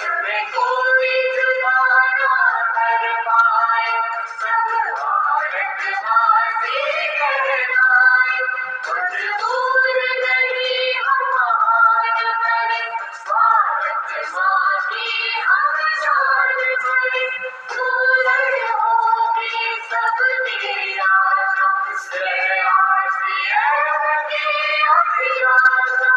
तुम्हें कोई जुबाना कर पाए, सब भारतवासी कहलाए। मजबूर नहीं हम हार बने, भारत माँ की हम शान बने। पूर्ण होगी सबकी आशा, जय आसिया की अभिलाषा।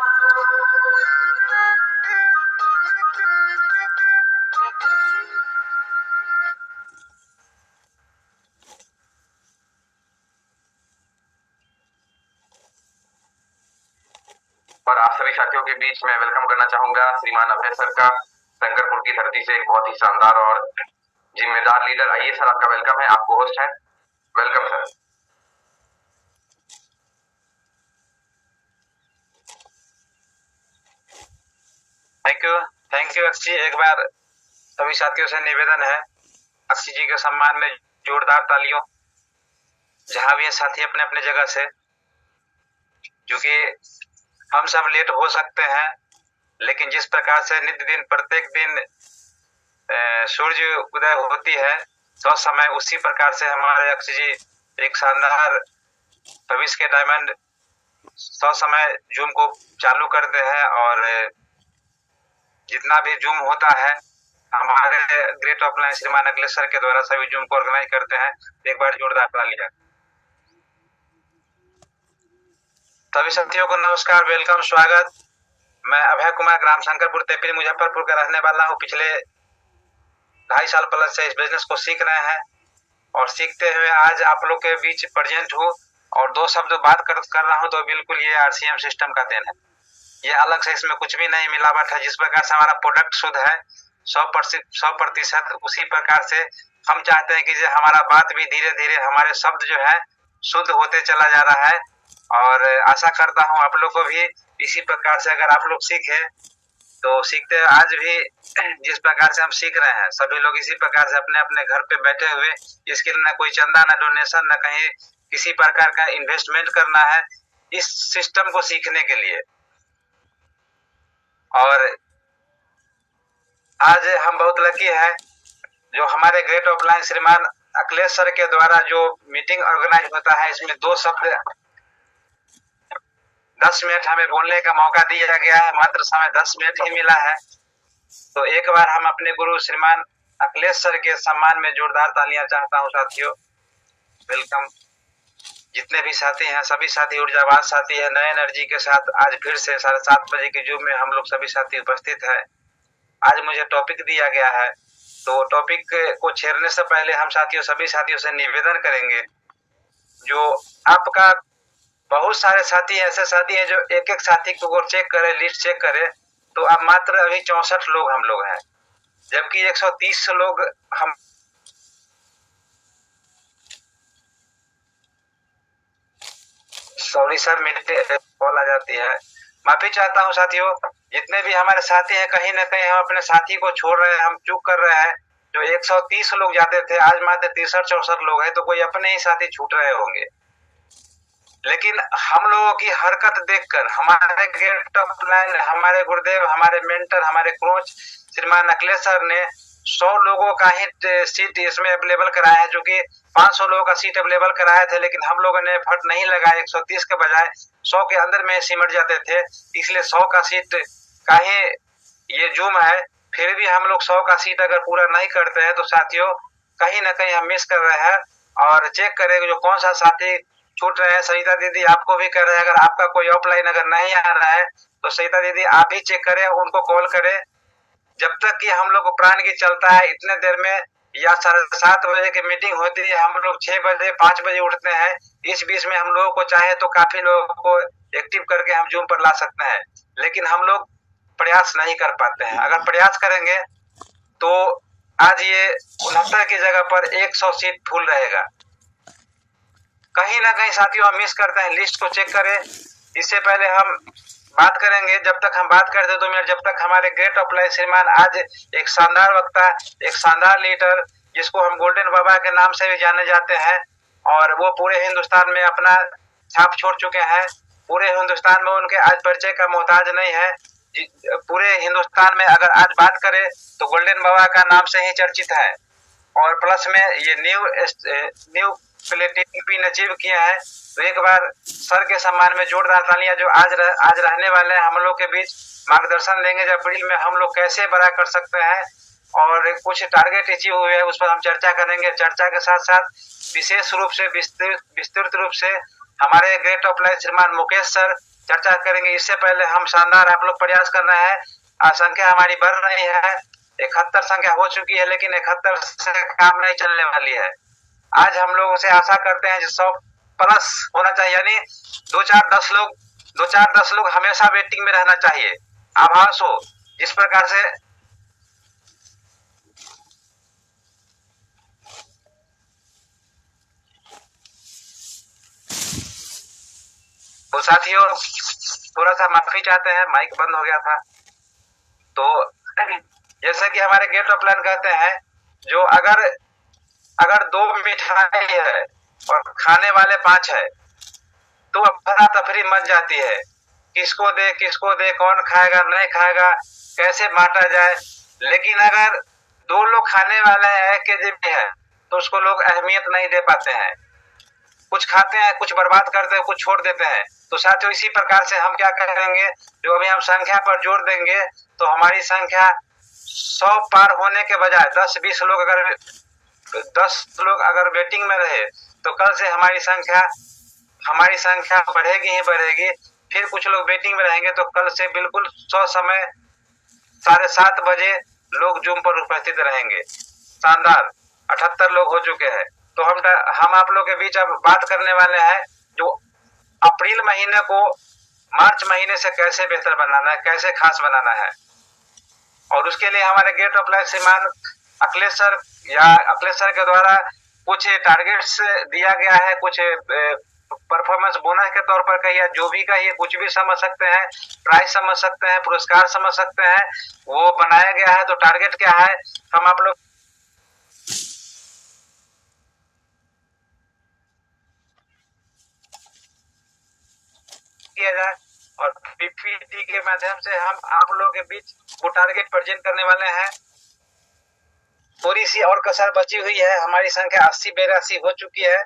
और आप सभी साथियों के बीच मैं वेलकम करना चाहूंगा श्रीमान अभय सर का, शंकरपुर की धरती से एक बहुत ही शानदार और जिम्मेदार लीडर। आइए सर, आपका वेलकम है, आपको होस्ट है। Welcome sir. थैंक यू अक्षी। एक बार सभी साथियों से निवेदन है, अक्षी जी के सम्मान में जोरदार तालियों, जहां भी है साथी अपने अपने जगह से। क्योंकि हम सब लेट हो सकते हैं, लेकिन जिस प्रकार से नित्य दिन प्रत्येक दिन सूर्य उदय होती है तो समय उसी प्रकार से हमारे अक्षी जी एक शानदार 24 के डायमंड 100 समय जूम को चालू करते हैं। और जितना भी जूम होता है हमारे ग्रेट ऑफलाइन श्रीमान अखिलेश सर के द्वारा सभी जूम को ऑर्गेनाइज करते हैं। एक बार जोरदार तालियां। सभी साथियों को नमस्कार, वेलकम, स्वागत। मैं अभय कुमार ग्राम शंकरपुर तेपरी मुजफ्फरपुर का रहने वाला हूँ। पिछले 2.5 साल प्लस से इस बिजनेस को सीख रहे हैं और सीखते हुए आज आप लोग के बीच प्रेजेंट हूँ। और 2 शब्द बात कर रहा हूँ तो बिल्कुल ये RCM सिस्टम का देन है। ये अलग से इसमें कुछ भी नहीं मिलावट है। जिस प्रकार से हमारा प्रोडक्ट शुद्ध है 100%, उसी प्रकार से हम चाहते हैं कि जो हमारा बात भी धीरे धीरे हमारे शब्द जो है शुद्ध होते चला जा रहा है। और आशा करता हूँ आप लोग को भी इसी प्रकार से अगर आप लोग सीखे तो सीखते आज भी जिस प्रकार से हम सीख रहे हैं सभी लोग इसी प्रकार से अपने अपने घर पे बैठे हुए, इसके लिए न कोई चंदा, न डोनेशन, न कहीं किसी प्रकार का इन्वेस्टमेंट करना है इस सिस्टम को सीखने के लिए। और आज हम बहुत लकी है जो हमारे ग्रेट ऑफलाइन श्रीमान अखिलेश सर के द्वारा जो मीटिंग ऑर्गेनाइज होता है, इसमें 2 शब्द 10 मिनट हमें बोलने का मौका दिया गया है। मात्र समय 10 मिनट ही मिला है, तो एक बार हम अपने गुरु श्रीमान अखिलेश सर के सम्मान में जोरदार तालियां चाहता हूं साथियों। वेलकम। जितने भी साथी हैं सभी साथी ऊर्जावान साथी है, नए एनर्जी के साथ आज फिर से 7:30 बजे के जूम में हम लोग सभी साथी उपस्थित है। आज मुझे टॉपिक दिया गया है, तो टॉपिक को छेड़ने से पहले हम सभी साथियों से निवेदन करेंगे। जो आपका बहुत सारे साथी ऐसे साथी हैं जो एक एक साथी को चेक करे, लिस्ट चेक करे, तो अब मात्र अभी 64 लोग हम लोग हैं, जबकि 130 लोग हम सॉरी सर, मेरे कॉल आ जाती है, माफी चाहता हूँ साथियों। जितने भी हमारे साथी हैं कहीं ना कहीं हम अपने साथी को छोड़ रहे हैं, हम चूक कर रहे हैं। जो 130 लोग जाते थे आज मात्र 63-64 लोग हैं, तो कोई अपने ही साथी छूट रहे होंगे। लेकिन हम लोगों की हरकत देखकर हमारे ग्रेट ऑफलाइन, हमारे गुरुदेव, हमारे मेंटर, हमारे कोच श्रीमान अखिलेश सर ने 100 लोगों का ही सीट इसमें अवेलेबल कराया है, जो कि 500 लोगों का सीट अवेलेबल कराए थे। लेकिन हम लोगों ने एफर्ट नहीं लगाया, 130 के बजाय 100 के अंदर में सिमट जाते थे, इसलिए 100 का सीट का ही ये जूम है। फिर भी हम लोग 100 का सीट अगर पूरा नहीं करते हैं तो साथियों कहीं ना कहीं हम मिस कर रहे हैं। और चेक करें जो कौन सा साथी छूट रहे हैं। सरिता दीदी आपको भी कर रहे हैं, अगर आपका कोई ऑफलाइन अगर नहीं आ रहा है तो सरिता दीदी आप ही चेक करें, उनको कॉल करें। जब तक कि हम लोग प्राण की चलता है इतने देर में, या 7:30 बजे की मीटिंग होती है, हम लोग 6 बजे 5 बजे उठते हैं। इस बीच में हम लोगों को चाहे तो काफी लोगों को एक्टिव करके हम जूम पर ला सकते हैं, लेकिन हम लोग प्रयास नहीं कर पाते हैं। अगर प्रयास करेंगे तो आज ये 69 की जगह पर 100 सीट फुल रहेगा। कहीं ना कहीं साथियों हम मिस करते हैं, लिस्ट को चेक करें। इससे पहले हम बात करेंगे, जब तक हम बात करते 2 मिनट, जब तक हमारे ग्रेट ऑफलाइन श्रीमान आज एक शानदार वक्ता, एक शानदार लीडर, जिसको हम गोल्डन बाबा के नाम से भी जाने जाते हैं, और वो पूरे हिंदुस्तान में अपना छाप छोड़ चुके हैं। पूरे हिंदुस्तान में उनके आज परिचय का मोहताज नहीं है। पूरे हिंदुस्तान में अगर आज बात करें तो गोल्डन बाबा का नाम से ही चर्चित है। और प्लस में ये न्यू प्लेटिनम अचीव किए हैं। तो एक बार सर के सम्मान में जोरदार तालियां जो आज रहने वाले हैं हम लोग के बीच, मार्गदर्शन देंगे जो अप्रैल में हम लोग कैसे बड़ा कर सकते हैं और कुछ टारगेट अचीव हुए हैं उस पर हम चर्चा करेंगे। चर्चा के साथ साथ विशेष रूप से विस्तृत रूप से हमारे ग्रेट ऑफ लाइफ श्रीमान मुकेश सर चर्चा करेंगे। इससे पहले हम शानदार आप लोग प्रयास कर रहे हैं, संख्या हमारी बढ़ रही है, 71 संख्या हो चुकी है, लेकिन 71 से काम नहीं चलने वाली है। आज हम लोगों से आशा करते हैं 100 प्लस होना चाहिए, यानी 2-4-10 लोग हमेशा वेटिंग में रहना चाहिए। आभास हो जिस प्रकार से तो साथियों थोड़ा सा माफी चाहते हैं, माइक बंद हो गया था। तो जैसे कि हमारे गेट ऑफ प्लान कहते हैं, जो अगर 2 मिठाई है और खाने वाले 5 है तो अफरा तफरी मच जाती है, किसको दे, कौन खाएगा नहीं खाएगा, कैसे बांटा जाए। लेकिन अगर 2 लोग खाने वाले हैं के भी है तो उसको लोग अहमियत नहीं दे पाते हैं, कुछ खाते हैं, कुछ बर्बाद करते हैं, कुछ छोड़ देते हैं। तो साथियों इसी प्रकार से हम क्या करेंगे, जो अभी हम संख्या पर जोर देंगे तो हमारी संख्या 100 पार होने के बजाय 10-20 लोग अगर वेटिंग में रहे तो कल से हमारी संख्या बढ़ेगी ही बढ़ेगी। फिर कुछ लोग वेटिंग में रहेंगे तो कल से बिल्कुल 100 समय 7:30 बजे लोग जूम पर उपस्थित रहेंगे। शानदार 78 लोग हो चुके हैं। तो हम आप लोग के बीच अब बात करने वाले हैं जो अप्रैल महीने को मार्च महीने से कैसे बेहतर बनाना है, कैसे खास बनाना है। और उसके लिए हमारे गेट ऑफ लाइफ श्रीमान अखिलेश सर के द्वारा कुछ टारगेट्स दिया गया है, कुछ परफॉर्मेंस बोनस के तौर पर कहिए, जो भी कहिए, कुछ भी समझ सकते हैं, प्राइज समझ सकते हैं, पुरस्कार समझ सकते हैं, वो बनाया गया है। तो टारगेट क्या है हम आप लोग किया जाए और पीपीटी के माध्यम से हम आप लोगों के बीच वो टारगेट प्रेजेंट करने वाले हैं। थोड़ी सी और कसर बची हुई है, हमारी संख्या 80-82 हो चुकी है।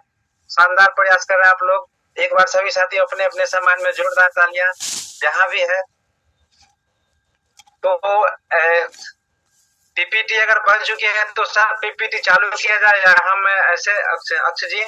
शानदार प्रयास कर रहे हैं आप लोग। एक बार सभी साथी अपने अपने सम्मान में जोरदार तालियां जहां भी है। तो पीपीटी अगर बन चुकी है तो सर पीपीटी चालू किया जाए या हम ऐसे अक्षय जी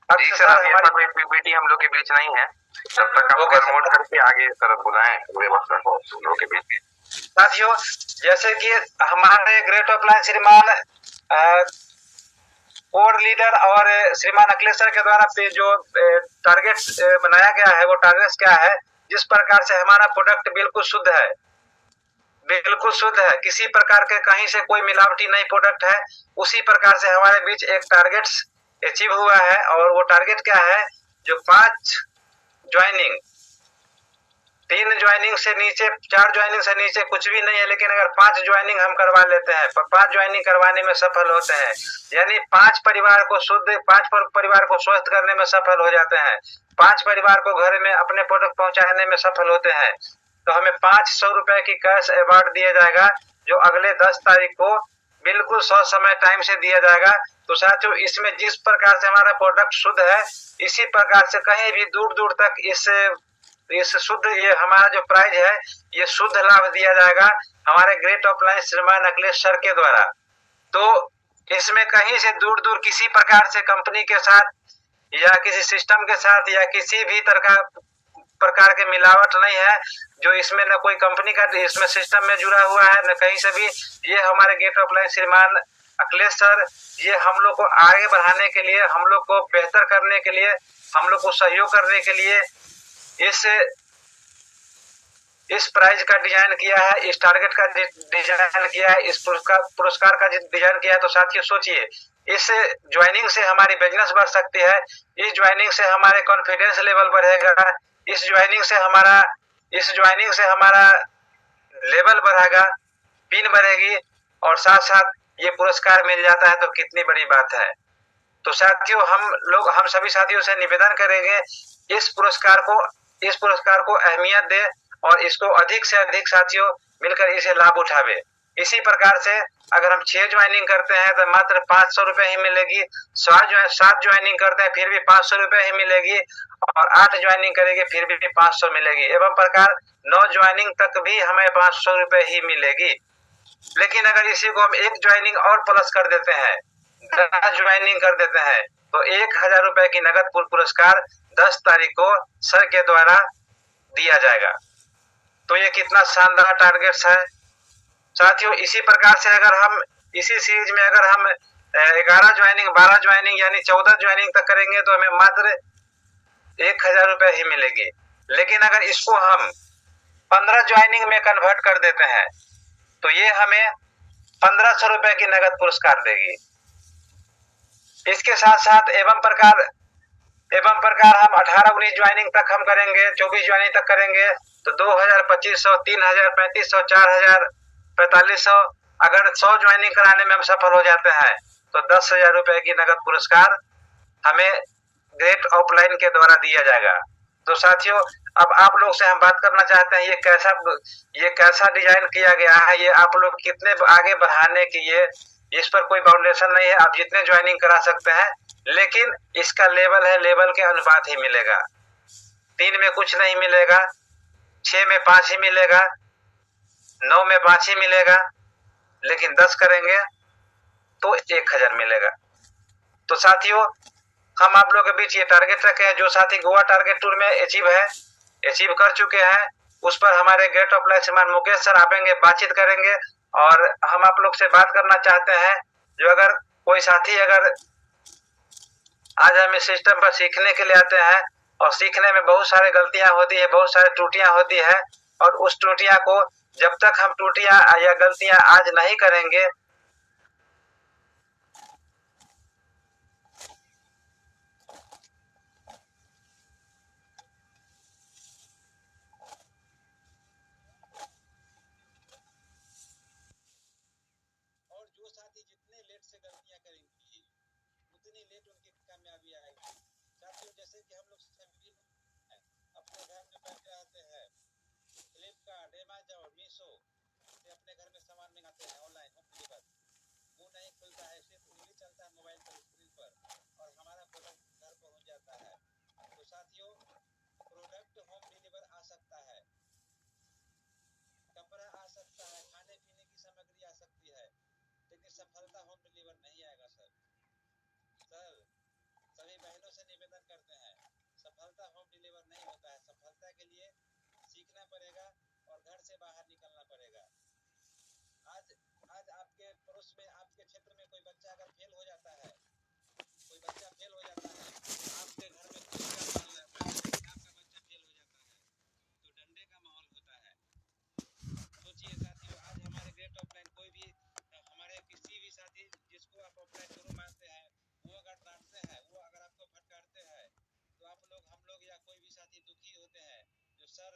जी सर, अभी ऐसा कोई पीपीटी हम लोग के बीच नहीं है, तब तक आप प्रमोट करके आगे सर बुलाएं व्यवस्था को हम लोग के बीच। साथियों जैसे कि हमारे ग्रेट ऑफ लाइन श्रीमान कोर लीडर और श्रीमान अखिलेश सर के द्वारा पे जो टारगेट बनाया गया है वो टारगेट क्या है, जिस प्रकार से हमारा प्रोडक्ट बिल्कुल शुद्ध है, बिल्कुल शुद्ध है, किसी प्रकार के कहीं से कोई मिलावटी नहीं प्रोडक्ट है, उसी प्रकार से हमारे बीच एक टारगेट अचीव हुआ है। और वो टारगेट क्या है, जो 5 ज्वाइनिंग 3 ज्वाइनिंग से नीचे 4 ज्वाइनिंग से नीचे कुछ भी नहीं है, लेकिन अगर 5 ज्वाइनिंग हम करवा लेते हैं, 5 ज्वाइनिंग करवाने में सफल होते हैं, यानी 5 परिवार को स्वस्थ करने में सफल हो जाते हैं, 5 परिवार को घर में अपने प्रोडक्ट पहुंचाने में सफल होते हैं, तो हमें 500 रुपए की कैश अवार्ड दिया जाएगा, जो अगले 10 तारीख को बिल्कुल 100 समय टाइम से दिया जाएगा। तो साथियों इसमें जिस प्रकार से हमारा प्रोडक्ट शुद्ध है, इसी प्रकार से कहीं भी दूर दूर तक इस शुद्ध ये हमारा जो प्राइज है ये शुद्ध लाभ दिया जाएगा हमारे ग्रेट ऑफ लाइन श्रीमान अखिलेश सर के द्वारा। तो इसमें कहीं से दूर दूर किसी प्रकार से कंपनी के साथ या किसी सिस्टम के साथ या किसी भी प्रकार के मिलावट नहीं है, जो इसमें न कोई कंपनी का इसमें सिस्टम में जुड़ा हुआ है, न कहीं से भी। ये हमारे गेट ऑफ लाइन श्रीमान अखिलेश सर ये हम लोग को आगे बढ़ाने के लिए, हम लोग को बेहतर करने के लिए, हम लोग को सहयोग करने के लिए इस प्राइज का डिजाइन किया है, इस टारगेट का डिजाइन किया है, इस पुरस्कार का डिजाइन किया है। तो साथियों सोचिए, इस ज्वाइनिंग से हमारी बिजनेस बढ़ सकती है, इस ज्वाइनिंग से हमारे कॉन्फिडेंस लेवल बढ़ेगा, इस ज्वाइनिंग से हमारा लेवल बढ़ेगा, पिन बढ़ेगी और साथ साथ ये पुरस्कार मिल जाता है तो कितनी बड़ी बात है। तो साथियों हम सभी साथियों से निवेदन करेंगे इस पुरस्कार को अहमियत दे और इसको अधिक से अधिक साथियों मिलकर इसे लाभ उठावे। इसी प्रकार से अगर हम 6 ज्वाइनिंग करते हैं तो मात्र 500 रुपए ही मिलेगी, 7 ज्वाइनिंग करते हैं फिर भी 500 रुपए ही मिलेगी और 8 ज्वाइनिंग करेंगे फिर भी 500 मिलेगी। एवं प्रकार 9 ज्वाइनिंग तक भी हमें 500 रुपए ही मिलेगी। लेकिन अगर इसी को हम 1 ज्वाइनिंग और प्लस कर देते हैं, 10 ज्वाइनिंग कर देते हैं तो 1000 रुपए की नगद पुरस्कार 10 तारीख को सर के द्वारा दिया जाएगा। तो ये कितना शानदार टारगेट्स है साथियों। इसी प्रकार से अगर हम इसी सीरीज में अगर हम 11 ज्वाइनिंग, 12 ज्वाइनिंग यानी 14 ज्वाइनिंग तक करेंगे तो हमें मात्र 1000 रुपए ही मिलेगी। लेकिन अगर इसको हम 15 ज्वाइनिंग में कन्वर्ट कर देते हैं तो ये हमें 1500 रुपए की नगद पुरस्कार देगी। इसके साथ साथ एवं प्रकार हम 18-19 ज्वाइनिंग तक हम करेंगे, 24 ज्वाइनिंग तक करेंगे तो 2000, 2500, 3000, 3500, 4000, 4500। अगर 100 ज्वाइनिंग कराने में हम सफल हो जाते हैं तो 10,000 रुपए की नगद पुरस्कार हमें ग्रेट ऑफलाइन के द्वारा दिया जाएगा। तो साथियों अब आप लोग से हम बात करना चाहते हैं ये कैसा डिजाइन किया गया है, ये आप लोग कितने आगे बढ़ाने की इस पर कोई बाउंडेशन नहीं है, आप जितने ज्वाइनिंग करा सकते हैं। लेकिन इसका लेवल है, लेवल के अनुपात ही मिलेगा। 3 में कुछ नहीं मिलेगा, 6 में 5 ही मिलेगा, 9 में 5 ही मिलेगा, लेकिन 10 करेंगे तो 1000 मिलेगा। तो साथियों हम आप लोगों के बीच ये टारगेट रखे हैं। जो साथी गोवा टारगेट टूर में अचीव कर चुके हैं उस पर हमारे गेट ऑफ लाइफ श्रीमान मुकेश सर आएंगे, बातचीत करेंगे। और हम आप लोग से बात करना चाहते हैं जो अगर कोई साथी अगर आज हम इस सिस्टम पर सीखने के लिए आते हैं और सीखने में बहुत सारी गलतियां होती है, बहुत सारी त्रुटियां होती है और उस त्रुटियां को जब तक हम त्रुटियां या गलतियां आज नहीं करेंगे और जो साथी जितने लेट से गलतियां करेंगी उतनी लेट उनकी कामयाबी आएगी। साथियों जैसे कि हम लोग सभी अपने घर में बैठे रहते हैं, फ्लिपकार्ट, अमेजन, मीशो से अपने घर में सामान मंगाते हैं ऑनलाइन होम डिलीवर, वो नहीं खुलता है, सिर्फ उंगली चलता है मोबाइल पर स्क्रीन पर और हमारा प्रोडक्ट घर पहुंच जाता है। तो साथियों प्रोडक्ट होम डिलीवर आ सकता है, कपड़ा आ सकता है, खाने पीने की सामग्री आ सकती है, लेकिन सफलता होम डिलीवर नहीं आएगा। सर सभी बहनों से निवेदन करते हैं सफलता होम डिलीवर नहीं होता है। सफलता के लिए सीखना पड़ेगा और घर से बाहर निकलना पड़ेगा। आज आपके पड़ोस में, आपके क्षेत्र में कोई बच्चा अगर फेल हो जाता है, आपके घर में आपका बच्चा फेल हो जाता है तो डंडे का माहौल होता है। सोचिए साथियों आज हमारे ग्रेट ऑफलाइन कोई भी हमारे किसी भी साथी जिसको आप ऑफलाइन गुरु मानते हैं वो अगर डांटते हैं, वो अगर आपको फटकारते हैं तो हम लोग या कोई भी साथी दुखी होते हैं जो सर